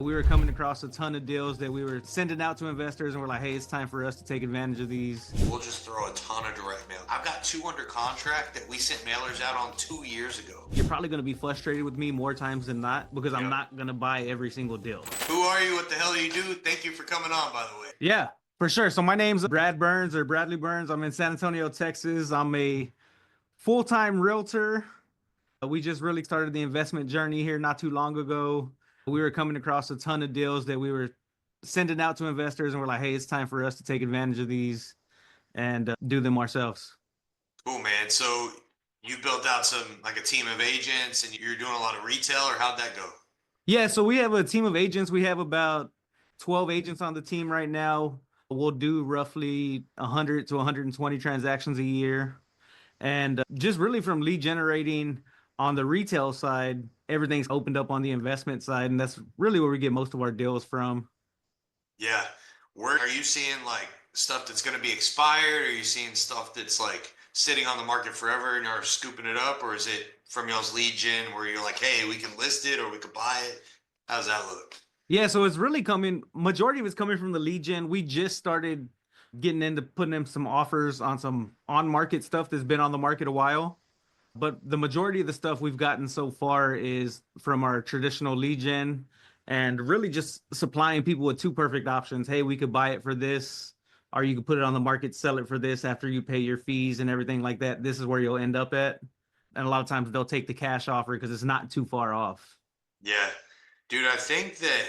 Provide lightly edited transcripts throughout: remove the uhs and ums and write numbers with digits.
We were coming across a ton of deals that we were sending out to investors, and we're like, hey, it's time for us to take advantage of these. We'll just throw a ton of direct mail. I've got 2 under contract that we sent mailers out on 2 years ago. You're probably going to be frustrated with me more times than not because I'm Yep. not going to buy every single deal. Who are you? What the hell do you do? Thank you for coming on, by the way. Yeah, for sure. So my name's Brad Burns or Bradley Burns. I'm in San Antonio, Texas. I'm a full-time realtor. We just really started the investment journey here not too long ago. We were coming across a ton of deals that we were sending out to investors, and we're like, hey, it's time for us to take advantage of these and do them ourselves. Cool, man. So you built out like a team of agents and you're doing a lot of retail, or how'd that go? Yeah, so we have a team of agents. We have about 12 agents on the team right now. We'll do roughly 100 to 120 transactions a year. And just really from lead generating on the retail side, everything's opened up on the investment side. And that's really where we get most of our deals from. Yeah. Where are you seeing like stuff that's going to be expired? Are you seeing stuff that's like sitting on the market forever and you're scooping it up? Or is it from y'all's lead gen where you're like, hey, we can list it or we could buy it? How does that look? Yeah, so it's really majority of it's coming from the lead gen. We just started getting into putting in some offers on some on-market stuff that's been on the market a while. But the majority of the stuff we've gotten so far is from our traditional lead gen and really just supplying people with two perfect options. Hey, we could buy it for this, or you could put it on the market, sell it for this after you pay your fees and everything like that. This is where you'll end up at. And a lot of times they'll take the cash offer because it's not too far off. Yeah. Dude, I think that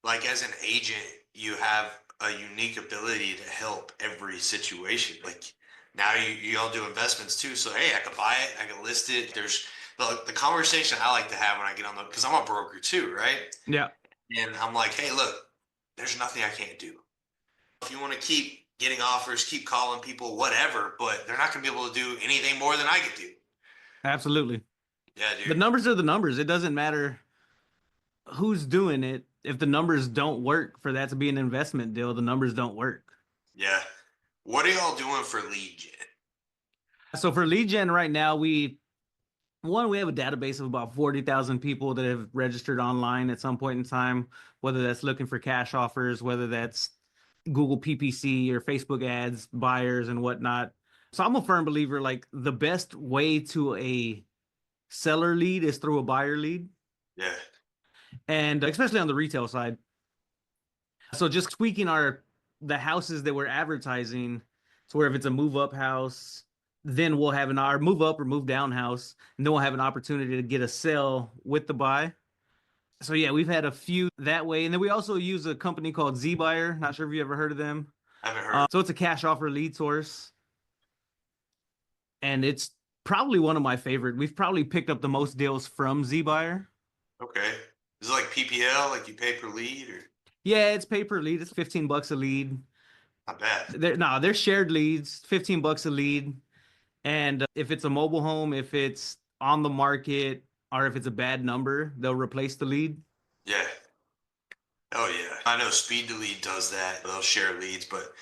like as an agent, you have a unique ability to help every situation. Like now you all do investments too. So, hey, I could buy it. I could list it. There's the conversation I like to have when I get on because I'm a broker too, right? Yeah. And I'm like, hey, look, there's nothing I can't do. If you want to keep getting offers, keep calling people, whatever, but they're not going to be able to do anything more than I could do. Absolutely. Yeah, dude. The numbers are the numbers. It doesn't matter who's doing it. If the numbers don't work for that to be an investment deal, the numbers don't work. Yeah. What are y'all doing for lead gen? So for lead gen right now, we have a database of about 40,000 people that have registered online at some point in time, whether that's looking for cash offers, whether that's Google PPC or Facebook ads, buyers and whatnot. So I'm a firm believer, like the best way to a seller lead is through a buyer lead. Yeah. And especially on the retail side. So just tweaking the houses that we're advertising to where if it's a move up house, then we'll have our move up or move down house, and then we'll have an opportunity to get a sell with the buy. So yeah, we've had a few that way. And then we also use a company called ZBuyer. Not sure if you ever heard of them. I haven't heard. So it's a cash offer lead source. And it's probably one of my favorite. We've probably picked up the most deals from ZBuyer. Okay. Is it like PPL, like you pay per lead, or? Yeah, it's pay per lead. It's $15 a lead. Not bad. They're shared leads, $15 a lead. And if it's a mobile home, if it's on the market, or if it's a bad number, they'll replace the lead. Yeah. Oh yeah. I know Speed to Lead does that. They'll share leads, but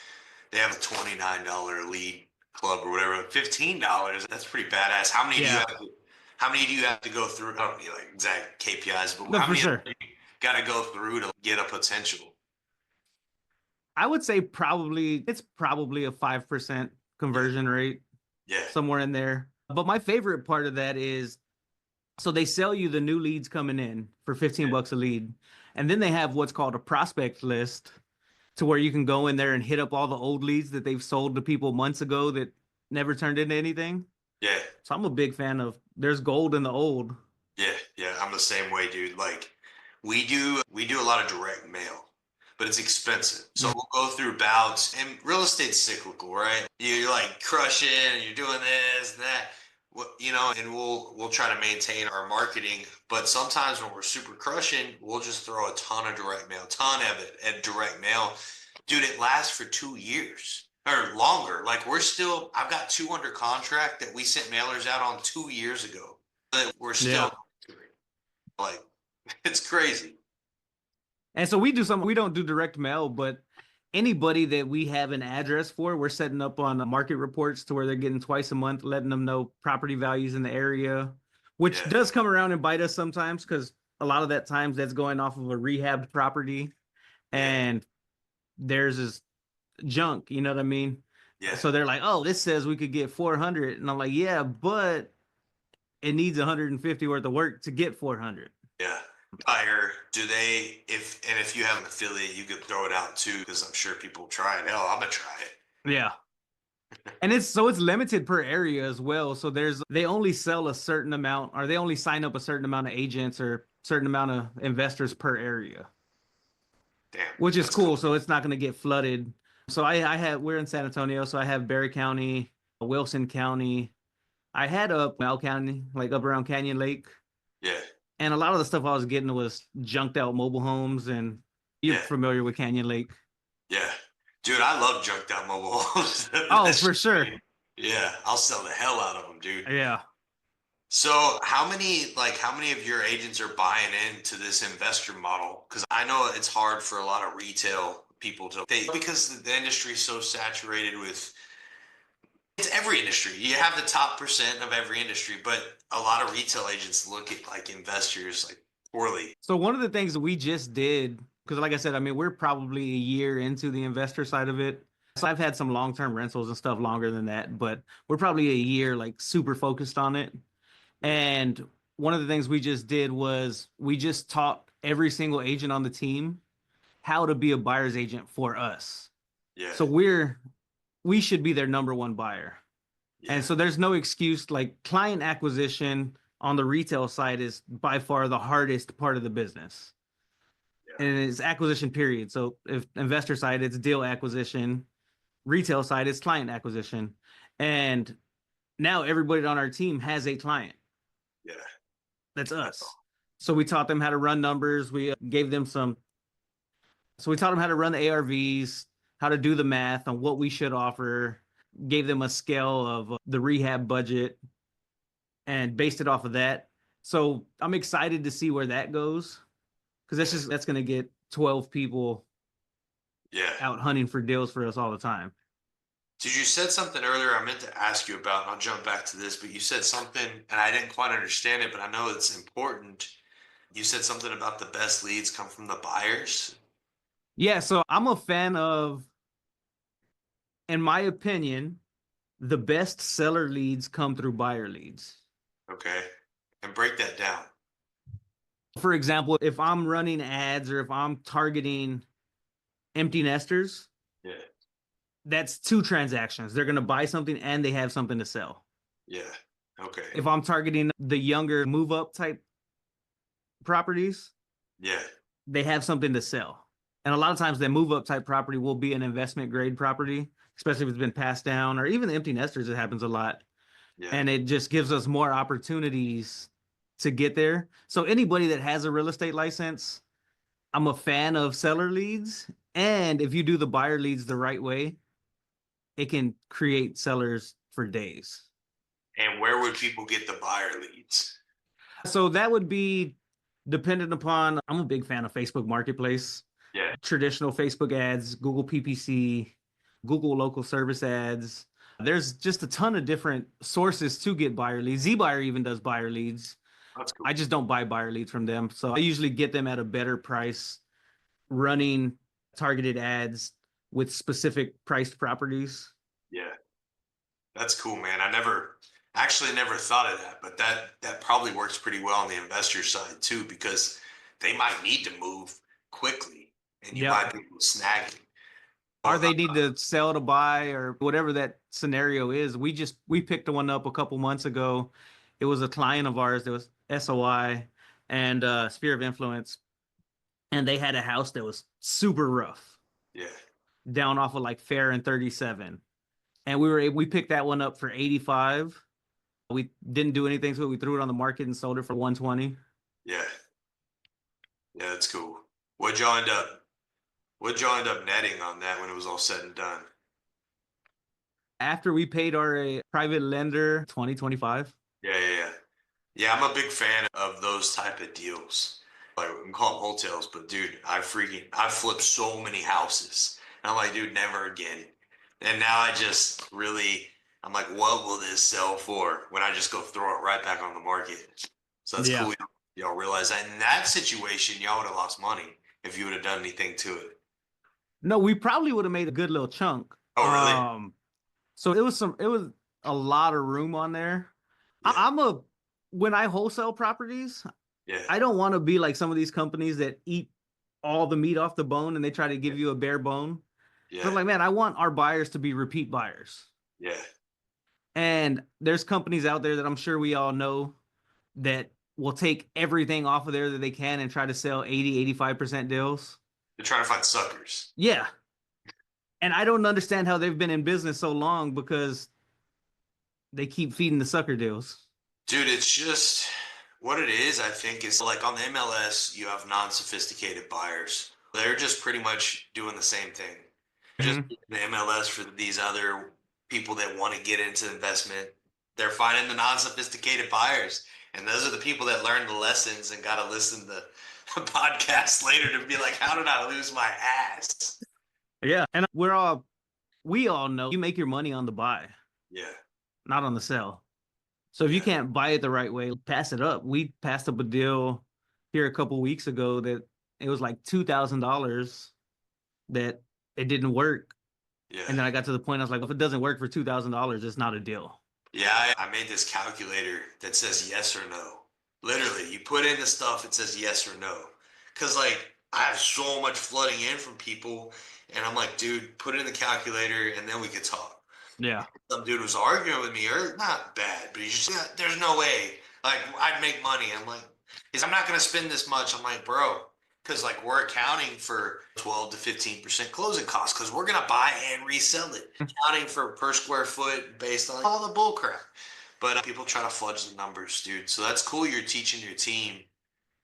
they have a $29 lead club or whatever. $15. That's pretty badass. How many do you have to? How many do you have to go through? I don't need like exact KPIs, but how many do you got to go through to get a potential? I would say it's probably a 5% conversion rate. Yeah. Somewhere in there. But my favorite part of that is, so they sell you the new leads coming in for $15 a lead. And then they have what's called a prospect list to where you can go in there and hit up all the old leads that they've sold to people months ago that never turned into anything. Yeah. So I'm a big fan of there's gold in the old. Yeah. Yeah. I'm the same way, dude. Like we do a lot of direct mail, but it's expensive. So we'll go through bouts, and real estate's cyclical, right? You're like crushing and you're doing this and that, and we'll try to maintain our marketing. But sometimes when we're super crushing, we'll just throw a ton of direct mail, ton of it at direct mail. Dude, it lasts for 2 years or longer. Like I've got 2 under contract that we sent mailers out on 2 years ago. That we're still like, it's crazy. And so we don't do direct mail, but anybody that we have an address for, we're setting up on market reports to where they're getting twice a month, letting them know property values in the area, which does come around and bite us sometimes because a lot of that times that's going off of a rehabbed property, Yeah. and theirs is junk. You know what I mean? Yeah. So they're like, "Oh, this says we could get 400," and I'm like, "Yeah, but it needs 150 worth of work to get 400." Yeah. Fire, do they, if you have an affiliate, you could throw it out too, because I'm sure people try it. Hell, I'm gonna try it. Yeah. And it's limited per area as well. So they only sell a certain amount, or they only sign up a certain amount of agents or certain amount of investors per area, Damn, which is that's cool. cool. So it's not going to get flooded. So I had we're in San Antonio, so I have Berry County, Wilson County. I had up Mal County, like up around Canyon Lake, Yeah. and a lot of the stuff I was getting was junked out mobile homes, and you're Yeah. familiar with Canyon Lake. Yeah. Dude, I love junked out mobile homes. Oh, That for shit, sure. man. Yeah, I'll sell the hell out of them, dude. Yeah. So how many of your agents are buying into this investor model? Because I know it's hard for a lot of retail people because the industry is so saturated with, it's every industry. You have the top percent of every industry, but a lot of retail agents look at like investors like poorly. So one of the things that we just did, because like I said, I mean, we're probably a year into the investor side of it. So I've had some long-term rentals and stuff longer than that, but we're probably a year like super focused on it. Yeah, And one of the things we just did was we just taught every single agent on the team how to be a buyer's agent for us. yeah, So we should be their number one buyer. And yeah, so there's no excuse. Like client acquisition on the retail side is by far the hardest part of the business. yeah, And it's acquisition period. So if investor side, it's deal acquisition, retail side, it's client acquisition. And now everybody on our team has a client. yeah. That's That's us. all. So we taught them how to run numbers. We gave them some, so we taught them how to run the ARVs, how to do the math on what we should offer, gave them a scale of the rehab budget and based it off of that. So I'm excited to see where that goes because Yeah, that's going to get 12 people yeah. out hunting for deals for us all the time. Did you said something earlier I meant to ask you about, and I'll jump back to this, but you said something and I didn't quite understand it, but I know it's important. You said something about the best leads come from the buyers. Yeah, so I'm a fan of, in my opinion, the best seller leads come through buyer leads. Okay. And break that down. For example, if I'm running ads or if I'm targeting empty nesters, Yeah. that's two transactions. They're going to buy something and they have something to sell. Yeah. Okay. If I'm targeting the younger move up type properties, Yeah. they have something to sell. And a lot of times, the move up type property will be an investment grade property, especially if it's been passed down, or even the empty nesters. It happens a lot, Yeah. and it just gives us more opportunities to get there. So anybody that has a real estate license, I'm a fan of seller leads, and if you do the buyer leads the right way, it can create sellers for days. And where would people get the buyer leads? So that would be dependent upon. I'm a big fan of Facebook Marketplace, Yeah. traditional Facebook ads, Google PPC, Google local service ads. There's just a ton of different sources to get buyer leads. ZBuyer even does buyer leads. That's cool. I just don't buy buyer leads from them. So I usually get them at a better price running targeted ads with specific priced properties. Yeah. That's cool, man. I never thought of that, but that probably works pretty well on the investor side too, because they might need to move quickly and you Yep. might be snagging. Or Well, they need to sell to buy or whatever that scenario is. We picked one up a couple months ago. It was a client of ours that was SOI and Sphere of Influence, and they had a house that was super rough yeah. down off of like Fair and 37. And we picked that one up for 85. We didn't do anything to it. We threw it on the market and sold it for 120. Yeah. Yeah, that's cool. What'd y'all end up netting on that when it was all said and done? After we paid our private lender 2025. Yeah, yeah, yeah. Yeah, I'm a big fan of those type of deals. Like we can call them wholetails, but dude, I flipped so many houses. And I'm like, dude, never again. And now I'm like, what will this sell for when I just go throw it right back on the market? So that's Yeah. cool. Y'all realize that in that situation, y'all would have lost money if you would have done anything to it. No, we probably would have made a good little chunk. Oh, really? So it was a lot of room on there. Yeah. I'm a when I wholesale properties, Yeah. I don't want to be like some of these companies that eat all the meat off the bone and they try to Yeah. give you a bare bone. So Yeah. I'm like, man, I want our buyers to be repeat buyers. Yeah. And there's companies out there that I'm sure we all know that will take everything off of there that they can and try to sell 80, 85% deals. They're trying to find suckers. Yeah. And I don't understand how they've been in business so long because they keep feeding the sucker deals. Dude, it's just what it is, I think, is like on the MLS, you have non-sophisticated buyers. They're just pretty much doing the same thing. Just Mhm. the MLS for these other people that want to get into investment. They're finding the non-sophisticated buyers. And those are the people that learn the lessons and got to listen to the podcast later to be like, how did I lose my ass? Yeah. And we all know you make your money on the buy, Yeah. not on the sell. So if you Yeah. can't buy it the right way, pass it up. We passed up a deal here a couple weeks ago that it was like $2,000 that it didn't work. Yeah. And then I got to the point I was like, if it doesn't work for $2,000, it's not a deal. Yeah, I made this calculator that says yes or no. Literally, you put in the stuff, it says yes or no. Because, like, I have so much flooding in from people, and I'm like, dude, put it in the calculator, and then we could talk. Yeah. Some dude was arguing with me, or not bad, but he's just, yeah, there's no way. Like, I'd make money. I'm like, I'm not going to spend this much. I'm like, bro, because, like, we're accounting for 12 to 15% closing costs because we're going to buy and resell it. Accounting for per square foot based on all the bull crap. But people try to fudge the numbers, dude. So that's cool. You're teaching your team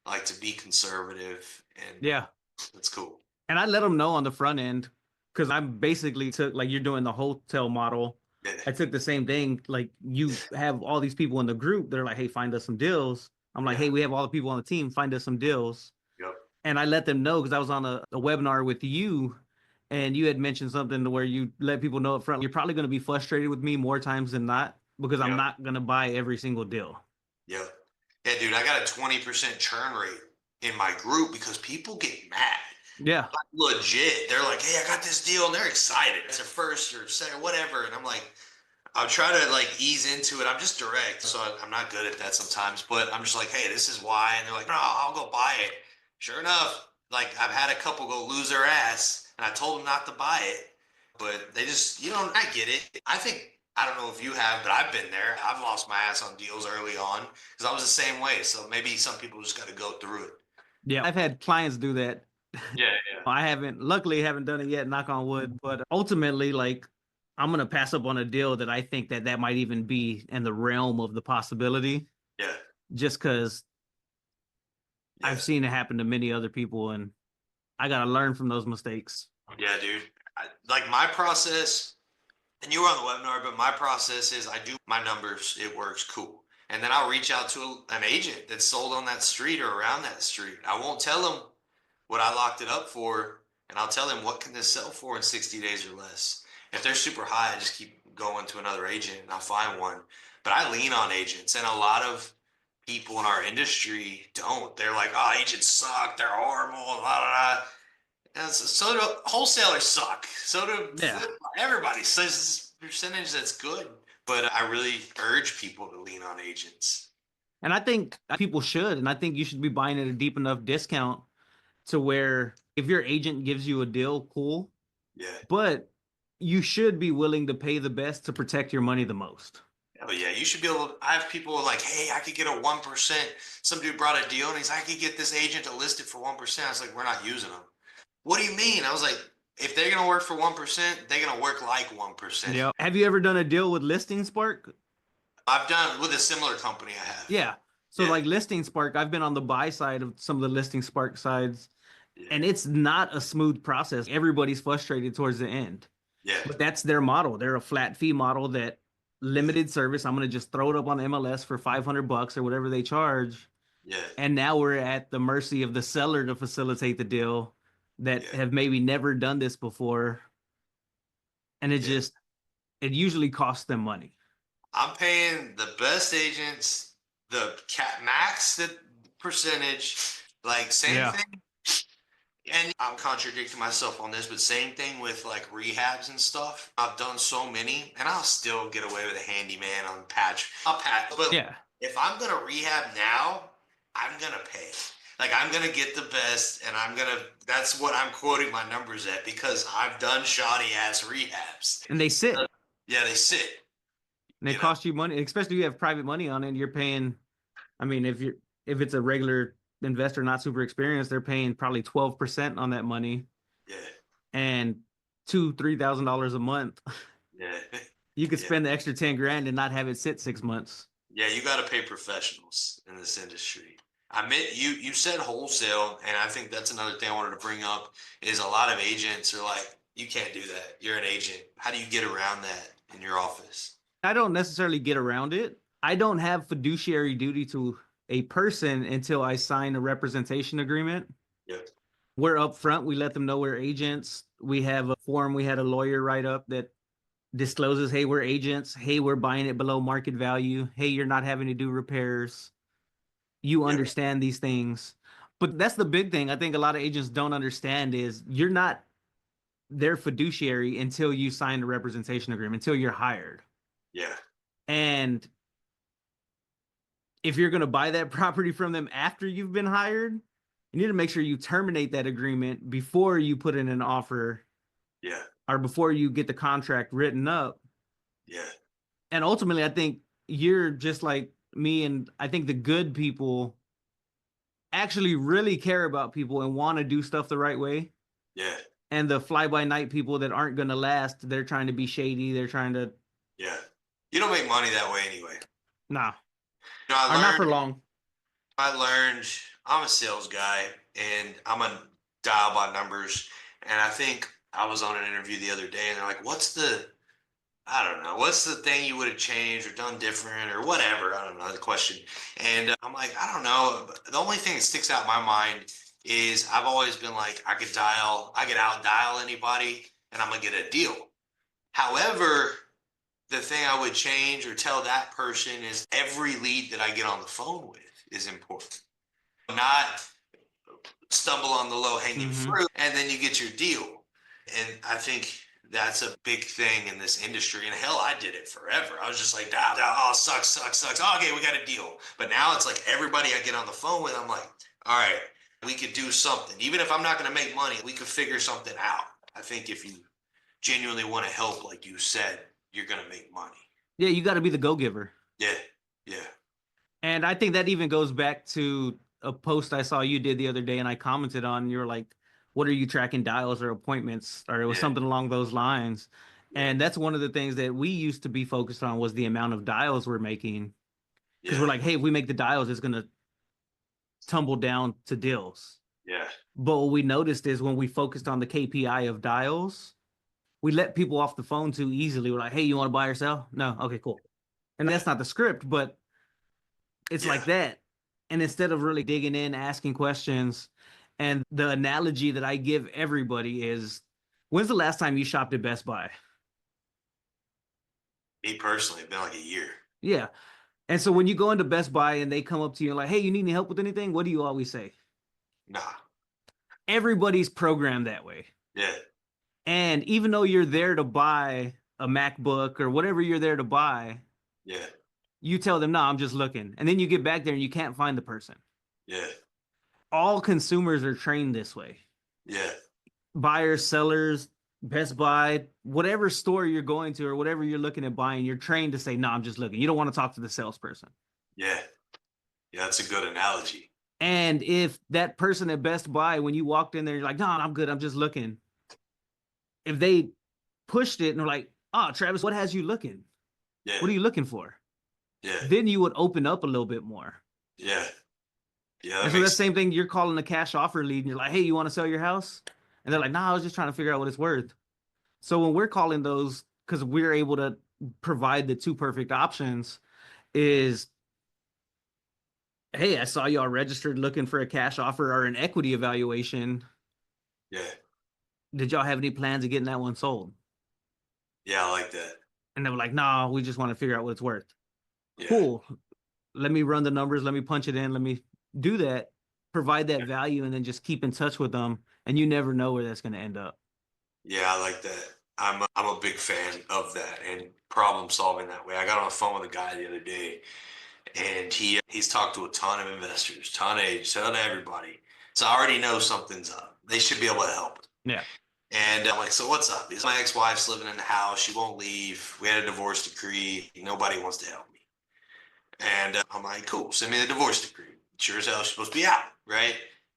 like to be conservative, and Yeah. that's cool. And I let them know on the front end because I basically took like you're doing the wholesale model. Yeah. I took the same thing. Like you have all these people in the group. They're like, hey, find us some deals. I'm like, Yeah. hey, we have all the people on the team. Find us some deals. Yep. And I let them know because I was on a webinar with you and you had mentioned something to where you let people know up front, you're probably going to be frustrated with me more times than not because I'm Yep. not going to buy every single deal. Yep. Yeah, dude, I got a 20% churn rate in my group because people get mad. Yeah. Like, legit. They're like, hey, I got this deal, and they're excited. It's their first or second, whatever. And I'm like, I'll try to like ease into it. I'm just direct, so I'm not good at that sometimes. But I'm just like, hey, this is why. And they're like, no, I'll go buy it. Sure enough, like I've had a couple go lose their ass, and I told them not to buy it, but they just, I get it. I think I don't know if you have, but I've been there. I've lost my ass on deals early on because I was the same way. So maybe some people just got to go through it. Yeah. I've had clients do that. Yeah, yeah, Luckily, haven't done it yet, knock on wood. But ultimately, like, I'm going to pass up on a deal that I think that might even be in the realm of the possibility yeah, just because yeah, I've seen it happen to many other people and I got to learn from those mistakes. yeah, dude. Like my process, and you were on the webinar, but my process is I do my numbers, it works, cool. And then I'll reach out to an agent that's sold on that street or around that street. I won't tell them what I locked it up for, and I'll tell them what can this sell for in 60 days or less. If they're super high, I just keep going to another agent and I'll find one. But I lean on agents, and a lot of people in our industry don't. They're like, oh, agents suck, they're horrible, blah, blah, blah. And so do wholesalers suck. So do Yeah. everybody. So there's a percentage that's good. But I really urge people to lean on agents. And I think people should. And I think you should be buying at a deep enough discount to where if your agent gives you a deal, cool. Yeah. But you should be willing to pay the best to protect your money the most. Oh yeah, you should be able to. I have people like, hey, I could get a 1%. Some dude brought a deal and he's like, I could get this agent to list it for 1%. I was like, we're not using them. What do you mean? I was like, if they're gonna work for 1%, they're gonna work like 1%. Yeah. Have you ever done a deal with Listing Spark? I've done with a similar company. I have. Yeah. So Yeah, like Listing Spark, I've been on the buy side of some of the Listing Spark sides, yeah, and it's not a smooth process. Everybody's frustrated towards the end. yeah, But that's their model. They're a flat fee model that limited service. I'm going to just throw it up on MLS for $500 or whatever they charge. yeah, And now we're at the mercy of the seller to facilitate the deal that yeah, have maybe never done this before. And yeah. it usually costs them money. I'm paying the best agents the cat max that percentage. Like same Yeah. thing. And I'm contradicting myself on this, but same thing with like rehabs and stuff. I've done so many, and I'll still get away with a handyman on patch. I'll patch, but Yeah. if I'm gonna rehab now, I'm gonna pay. Like I'm gonna get the best, and I'm gonna. That's what I'm quoting my numbers at because I've done shoddy ass rehabs. And they sit. Yeah, they sit. And they You know. cost you money, especially if you have private money on it. You're paying. I mean, if it's a regular investor not super experienced, they're paying probably 12% on that money Yeah. and $2,000-3,000 a month. Yeah. You could Yeah. spend the extra 10 grand and not have it sit 6 months. Yeah, you got to pay professionals in this industry. I meant you said wholesale, and I think that's another thing I wanted to bring up is a lot of agents are like, you can't do that. You're an agent. How do you get around that in your office? I don't necessarily get around it. I don't have fiduciary duty to a person until I sign a representation agreement. Yep. We're upfront. We let them know we're agents. We have a form we had a lawyer write up that discloses, hey, we're agents. Hey, we're buying it below market value. Hey, you're not having to do repairs. You Yep. understand these things. But that's the big thing I think a lot of agents don't understand is you're not their fiduciary until you sign the representation agreement, until you're hired. Yeah. And if you're going to buy that property from them after you've been hired, you need to make sure you terminate that agreement before you put in an offer Yeah. or before you get the contract written up. Yeah. And ultimately, I think you're just like me, and I think the good people actually really care about people and want to do stuff the right way. Yeah. And the fly by night people that aren't going to last, they're trying to be shady. They're trying to, Yeah. You don't make money that way anyway. nah, You know, or not for long. I learned I'm a sales guy and I'm a dial by numbers. And I think I was on an interview the other day and they're like, I don't know, what's the thing you would have changed or done different or whatever? I don't know the question. And I'm like, I don't know. The only thing that sticks out in my mind is I've always been like, I could out dial anybody and I'm going to get a deal. However, the thing I would change or tell that person is every lead that I get on the phone with is important. Not stumble on the low hanging fruit and then you get your deal. And I think that's a big thing in this industry. And hell, I did it forever. I was just like, oh, sucks. Oh, okay, we got a deal. But now it's like everybody I get on the phone with, I'm like, all right, we could do something. Even if I'm not going to make money, we could figure something out. I think if you genuinely want to help, like you said, you're going to make money. Yeah, you got to be the go giver. Yeah. Yeah. And I think that even goes back to a post I saw you did the other day and I commented on. You were like, what are you tracking dials or appointments? Or it was Yeah. something along those lines. Yeah. And that's one of the things that we used to be focused on was the amount of dials we're making. Because we're like, hey, if we make the dials, it's going to tumble down to deals. Yeah. But what we noticed is when we focused on the KPI of dials, we let people off the phone too easily. We're like, hey, you want to buy or sell? No. Okay, cool. And that's not the script, but it's like that. And instead of really digging in, asking questions, and the analogy that I give everybody is, when's the last time you shopped at Best Buy? Me personally, it's been like a year. Yeah. And so when you go into Best Buy and they come up to you and like, hey, you need any help with anything? What do you always say? Nah. Everybody's programmed that way. Yeah. And even though you're there to buy a MacBook or whatever you're there to buy, Yeah. you tell them, no, I'm just looking. And then you get back there and you can't find the person. Yeah. All consumers are trained this way. Yeah. Buyers, sellers, Best Buy, whatever store you're going to or whatever you're looking at buying, you're trained to say, no, I'm just looking. You don't want to talk to the salesperson. Yeah. Yeah, that's a good analogy. And if that person at Best Buy, when you walked in there, you're like, no, I'm good. I'm just looking. If they pushed it and they're like, oh, Travis, what has you looking? Yeah. What are you looking for? Yeah. Then you would open up a little bit more. Yeah. Yeah. And so that's the same thing. You're calling a cash offer lead and you're like, hey, you want to sell your house? And they're like, nah, I was just trying to figure out what it's worth. So when we're calling those, because we're able to provide the two perfect options, is, hey, I saw y'all registered looking for a cash offer or an equity evaluation. Yeah. Did y'all have any plans of getting that one sold? Yeah, I like that. And they were like, nah, we just want to figure out what it's worth. Yeah. Cool. Let me run the numbers. Let me punch it in. Let me do that, provide that value, and then just keep in touch with them, and you never know where that's going to end up. Yeah, I like that. I'm a big fan of that and problem solving that way. I got on the phone with a guy the other day, and he's talked to a ton of investors, ton of agents, ton of everybody. So I already know something's up. They should be able to help. Yeah. And I'm like, so what's up? He's my ex-wife's living in the house. She won't leave. We had a divorce decree. Nobody wants to help me. And I'm like, cool, send me the divorce decree. Sure as hell, she's supposed to be out, right?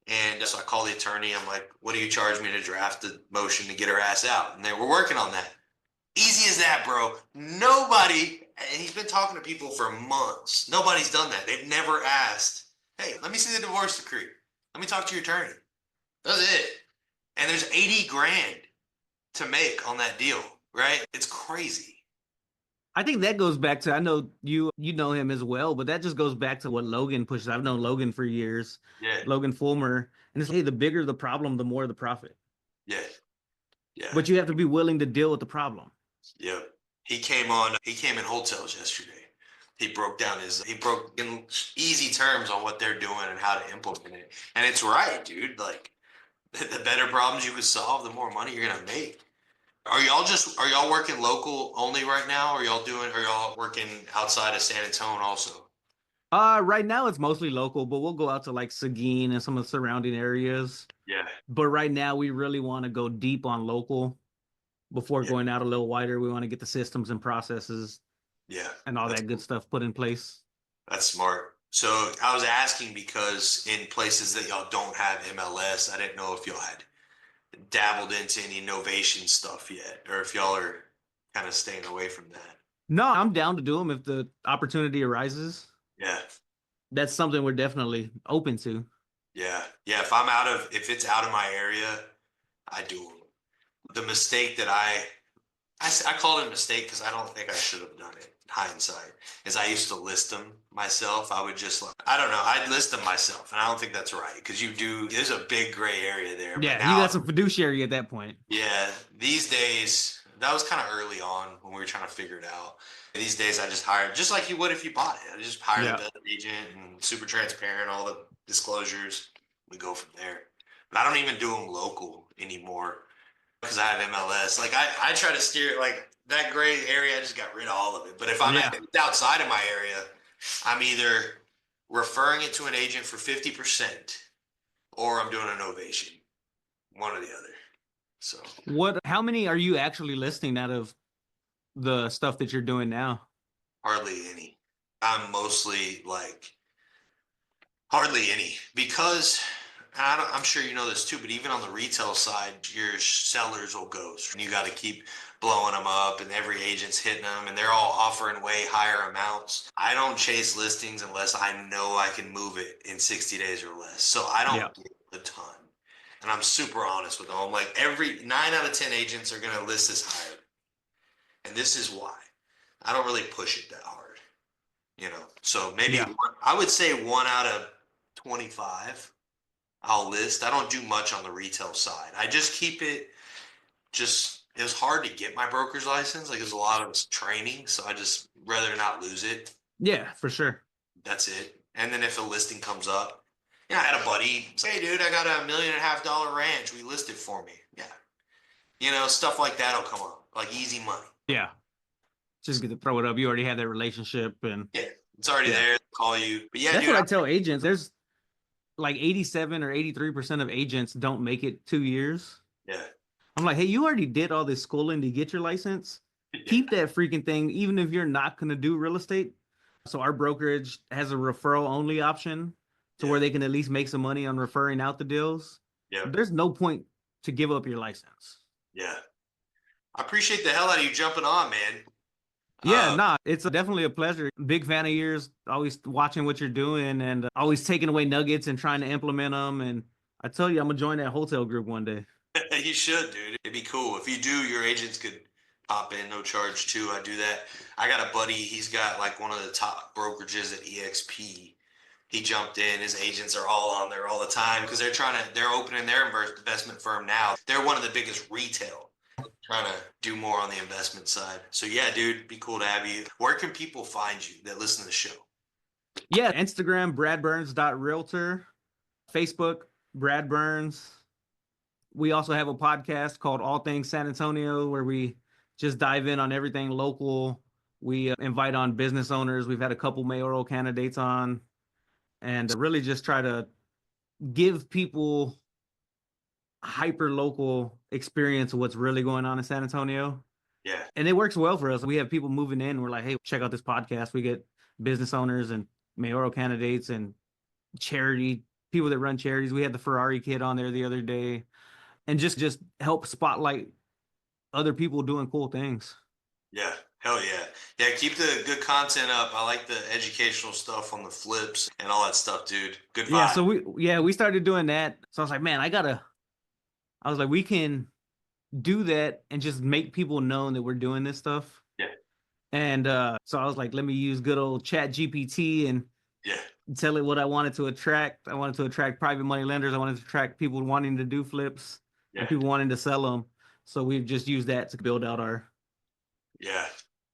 And so I call the attorney. I'm like, what do you charge me to draft the motion to get her ass out? And they were working on that. Easy as that, bro. Nobody, and he's been talking to people for months. Nobody's done that. They've never asked, hey, let me see the divorce decree. Let me talk to your attorney. That's it. And there's 80 grand to make on that deal, right? It's crazy. I think that goes back to, I know you know him as well, but that just goes back to what Logan pushes. I've known Logan for years, Yeah, Logan Fulmer, and it's, hey, the bigger the problem, the more the profit. yeah, yeah, But you have to be willing to deal with the problem. yeah. He came in wholesales yesterday. He broke in easy terms on what they're doing and how to implement it. And it's right, dude. Like, the better problems you can solve, the more money you're gonna make. Are y'all working local only right now? Or are y'all working outside of San Antonio also? Right now it's mostly local, but we'll go out to like Seguin and some of the surrounding areas. Yeah, But right now we really want to go deep on local before yeah, going out a little wider. We want to get the systems and processes yeah. and all That's that good stuff put in place. that's smart. So I was asking because in places that y'all don't have MLS, I didn't know if y'all had dabbled into any innovation stuff yet, or if y'all are kind of staying away from that. No, I'm down to do them if the opportunity arises. Yeah, That's something we're definitely open to. yeah, yeah. If it's out of my area, I do them. The mistake that I call it a mistake because I don't think I should have done it. In hindsight, is I used to list them myself. I would just like, I don't know. I'd list them myself, and I don't think that's right because you do. There's a big gray area there. But Yeah, you got now, some fiduciary at that point. yeah, these days that was kind of early on when we were trying to figure it out. These days, I just hire just like you would if you bought it. I just hire the Yeah. best agent and super transparent, all the disclosures. We go from there. But I don't even do them local anymore because I have MLS. Like I try to steer it like that gray area. I just got rid of all of it. But Yeah. if it's outside of my area, I'm either referring it to an agent for 50% or I'm doing an ovation, one or the other. So How many are you actually listing out of the stuff that you're doing now? hardly any. I'm mostly like hardly any because I'm sure you know this too, but even on the retail side, your sellers will ghost. And you got to keep blowing them up, and every agent's hitting them, and they're all offering way higher amounts. I don't chase listings unless I know I can move it in 60 days or less. So I Yeah. don't get a ton. And I'm super honest with them. I'm like, every 9 out of 10 agents are going to list this higher. And this is why. I don't really push it that hard, you know? So maybe Yeah. I would say 1 out of 25 I'll list. I don't do much on the retail side. I just keep it it was hard to get my broker's license. Like there's a lot of training. So I just rather not lose it. Yeah, for sure. That's it. And then if a listing comes up, yeah, I had a buddy say, hey dude, I got $1.5 million ranch. We listed for me. Yeah. You know, stuff like that'll come up. Like easy money. Yeah. Just get to throw it up. You already have that relationship and Yeah. It's already yeah. there. Call you. But yeah, That's dude, what I tell agents. There's like 87 or 83% of agents don't make it 2 years. yeah. I'm like, hey, you already did all this schooling to get your license. Yeah. Keep that freaking thing, even if you're not going to do real estate. So our brokerage has a referral only option to where Yeah. they can at least make some money on referring out the deals. Yeah. There's no point to give up your license. Yeah. I appreciate the hell out of you jumping on, man. Yeah, nah, it's definitely a pleasure. Big fan of yours, always watching what you're doing and always taking away nuggets and trying to implement them. And I tell you, I'm gonna join that wholesale group one day. You should, dude. It'd be cool. If you do, your agents could pop in, no charge too. I do that. I got a buddy, he's got like one of the top brokerages at EXP. He jumped in, his agents are all on there all the time because they're opening their investment firm now. They're one of the biggest retail, trying to do more on the investment side. So yeah, dude, it'd be cool to have you. Where can people find you that listen to the show? Yeah, Instagram, bradburns.realtor, Facebook, Brad Burns. We also have a podcast called All Things San Antonio where we just dive in on everything local. We invite on business owners. We've had a couple mayoral candidates on and really just try to give people hyper local experience of what's really going on in San Antonio. Yeah, And it works well for us. We have people moving in. We're like, hey, check out this podcast. We get business owners and mayoral candidates and charity people that run charities. We had the Ferrari kid on there the other day, and just help spotlight other people doing cool things. yeah, hell yeah, yeah. Keep the good content up. I like the educational stuff on the flips and all that stuff, dude. Good Yeah, vibe. so we started doing that. So I was like, man, I was like, we can do that and just make people know that we're doing this stuff. Yeah, And so I was like, let me use good old Chat GPT and yeah, tell it what I wanted to attract. I wanted to attract private money lenders. I wanted to attract people wanting to do flips and yeah, people wanting to sell them. So we've just used that to build out our. yeah.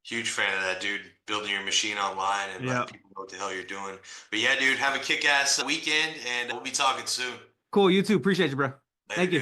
Huge fan of that, dude. Building your machine online and letting Yeah. people know what the hell you're doing. But yeah, dude, have a kick-ass weekend, and we'll be talking soon. Cool. You too. Appreciate you, bro. Later, Thank dude. you.